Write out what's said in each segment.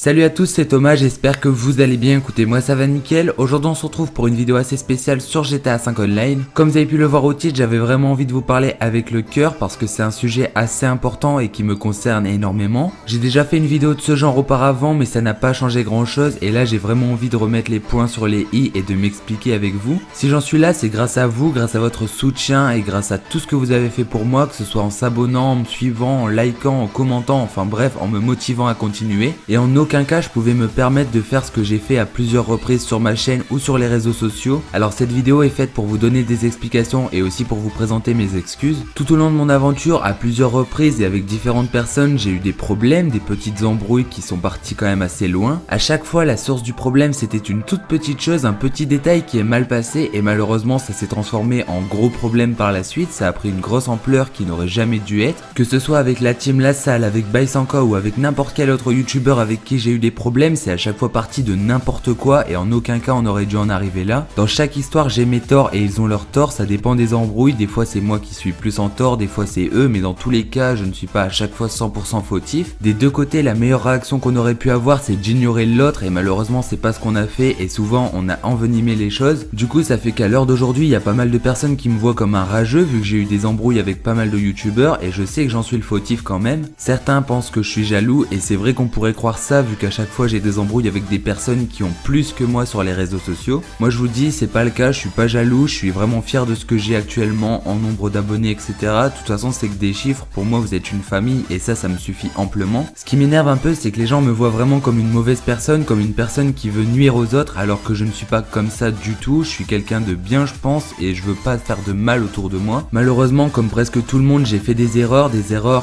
Salut à tous, c'est Thomas, j'espère que vous allez bien. Écoutez, moi ça va nickel. Aujourd'hui on se retrouve pour une vidéo assez spéciale sur GTA 5 Online. Comme vous avez pu le voir au titre, j'avais vraiment envie de vous parler avec le cœur parce que c'est un sujet assez important et qui me concerne énormément. J'ai déjà fait une vidéo de ce genre auparavant mais ça n'a pas changé grand chose et là j'ai vraiment envie de remettre les points sur les i et de m'expliquer avec vous. Si j'en suis là, c'est grâce à vous, grâce à votre soutien et grâce à tout ce que vous avez fait pour moi, que ce soit en s'abonnant, en me suivant, en likant, en commentant, enfin bref, en me motivant à continuer. Et en aucun cas je pouvais me permettre de faire ce que j'ai fait à plusieurs reprises sur ma chaîne ou sur les réseaux sociaux. Alors cette vidéo est faite pour vous donner des explications et aussi pour vous présenter mes excuses. Tout au long de mon aventure, à plusieurs reprises et avec différentes personnes, j'ai eu des problèmes, des petites embrouilles qui sont parties quand même assez loin. À chaque fois la source du problème c'était une toute petite chose, un petit détail qui est mal passé et malheureusement ça s'est transformé en gros problème par la suite. Ça a pris une grosse ampleur qui n'aurait jamais dû être. Que ce soit avec la team La Salle, avec Baisanka ou avec n'importe quel autre youtubeur avec qui j'ai eu des problèmes, c'est à chaque fois parti de n'importe quoi et en aucun cas on aurait dû en arriver là. Dans chaque histoire j'ai mes torts et ils ont leurs torts, ça dépend des embrouilles, des fois c'est moi qui suis plus en tort, des fois c'est eux, mais dans tous les cas je ne suis pas à chaque fois 100% fautif. Des deux côtés la meilleure réaction qu'on aurait pu avoir c'est d'ignorer l'autre et malheureusement c'est pas ce qu'on a fait et souvent on a envenimé les choses. Du coup ça fait qu'à l'heure d'aujourd'hui il y a pas mal de personnes qui me voient comme un rageux vu que j'ai eu des embrouilles avec pas mal de youtubeurs et je sais que j'en suis le fautif quand même. Certains pensent que je suis jaloux et c'est vrai qu'on pourrait croire ça vu qu'à chaque fois j'ai des embrouilles avec des personnes qui ont plus que moi sur les réseaux sociaux. Moi je vous dis c'est pas le cas, je suis pas jaloux, je suis vraiment fier de ce que j'ai actuellement en nombre d'abonnés etc. De toute façon c'est que des chiffres, pour moi vous êtes une famille et ça me suffit amplement. Ce qui m'énerve un peu c'est que les gens me voient vraiment comme une mauvaise personne, comme une personne qui veut nuire aux autres alors que je ne suis pas comme ça du tout, je suis quelqu'un de bien je pense et je veux pas faire de mal autour de moi. Malheureusement comme presque tout le monde j'ai fait des erreurs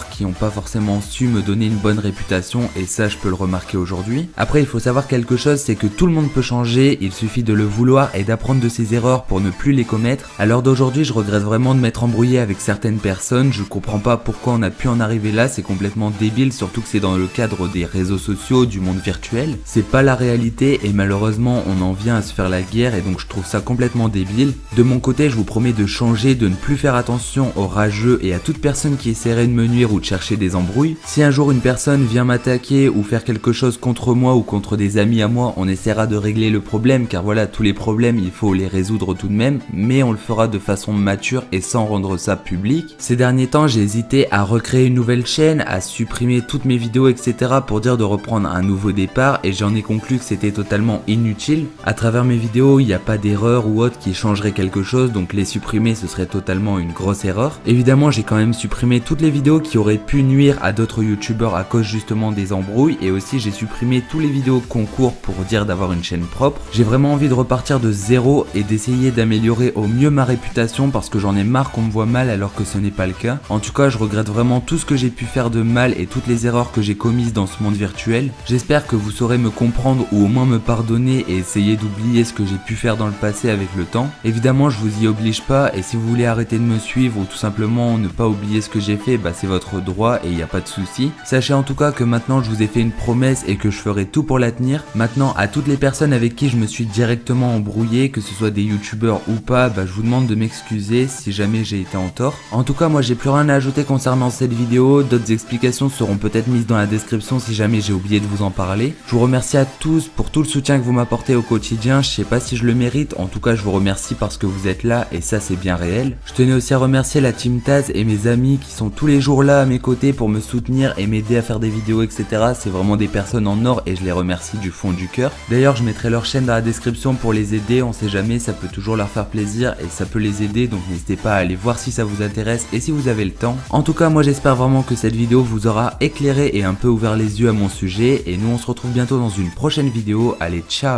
qui n'ont pas forcément su me donner une bonne réputation et ça je peux le remarquer aujourd'hui. Après il faut savoir quelque chose, c'est que tout le monde peut changer, il suffit de le vouloir et d'apprendre de ses erreurs pour ne plus les commettre. À l'heure d'aujourd'hui je regrette vraiment de m'être embrouillé avec certaines personnes, je comprends pas pourquoi on a pu en arriver là, c'est complètement débile, surtout que c'est dans le cadre des réseaux sociaux, du monde virtuel. C'est pas la réalité et malheureusement on en vient à se faire la guerre et donc je trouve ça complètement débile. De mon côté je vous promets de changer, de ne plus faire attention aux rageux et à toute personne qui essaierait de me nuire ou de chercher des embrouilles. Si un jour une personne vient m'attaquer ou faire quelque chose contre moi ou contre des amis à moi, on essaiera de régler le problème car voilà, tous les problèmes il faut les résoudre tout de même, mais on le fera de façon mature et sans rendre ça public. Ces derniers temps j'ai hésité à recréer une nouvelle chaîne, à supprimer toutes mes vidéos etc. pour dire de reprendre un nouveau départ et j'en ai conclu que c'était totalement inutile. À travers mes vidéos il n'y a pas d'erreur ou autre qui changerait quelque chose, donc les supprimer ce serait totalement une grosse erreur. Évidemment j'ai quand même supprimé toutes les vidéos qui auraient pu nuire à d'autres youtubeurs à cause justement des embrouilles et aussi j'ai supprimé tous les vidéos concours pour dire d'avoir une chaîne propre. J'ai vraiment envie de repartir de zéro et d'essayer d'améliorer au mieux ma réputation parce que j'en ai marre qu'on me voit mal alors que ce n'est pas le cas. En tout cas je regrette vraiment tout ce que j'ai pu faire de mal et toutes les erreurs que j'ai commises dans ce monde virtuel. J'espère que vous saurez me comprendre ou au moins me pardonner et essayer d'oublier ce que j'ai pu faire dans le passé avec le temps. Évidemment je vous y oblige pas et si vous voulez arrêter de me suivre ou tout simplement ne pas oublier ce que j'ai fait, bah c'est votre droit et il n'y a pas de souci. Sachez en tout cas que maintenant je vous ai fait une promesse et que je ferai tout pour la tenir. Maintenant à toutes les personnes avec qui je me suis directement embrouillé, que ce soit des youtubeurs ou pas, bah je vous demande de m'excuser si jamais j'ai été en tort. En tout cas moi j'ai plus rien à ajouter concernant cette vidéo, d'autres explications seront peut-être mises dans la description si jamais j'ai oublié de vous en parler. Je vous remercie à tous pour tout le soutien que vous m'apportez au quotidien, je sais pas si je le mérite, en tout cas je vous remercie parce que vous êtes là et ça c'est bien réel. Je tenais aussi à remercier la team Taz et mes amis qui sont tous les jours là à mes côtés pour me soutenir et m'aider à faire des vidéos etc. C'est vraiment des personnes en or et je les remercie du fond du cœur. D'ailleurs je mettrai leur chaîne dans la description pour les aider, on sait jamais, ça peut toujours leur faire plaisir et ça peut les aider, donc n'hésitez pas à aller voir si ça vous intéresse et si vous avez le temps. En tout cas moi j'espère vraiment que cette vidéo vous aura éclairé et un peu ouvert les yeux à mon sujet et nous on se retrouve bientôt dans une prochaine vidéo, allez ciao.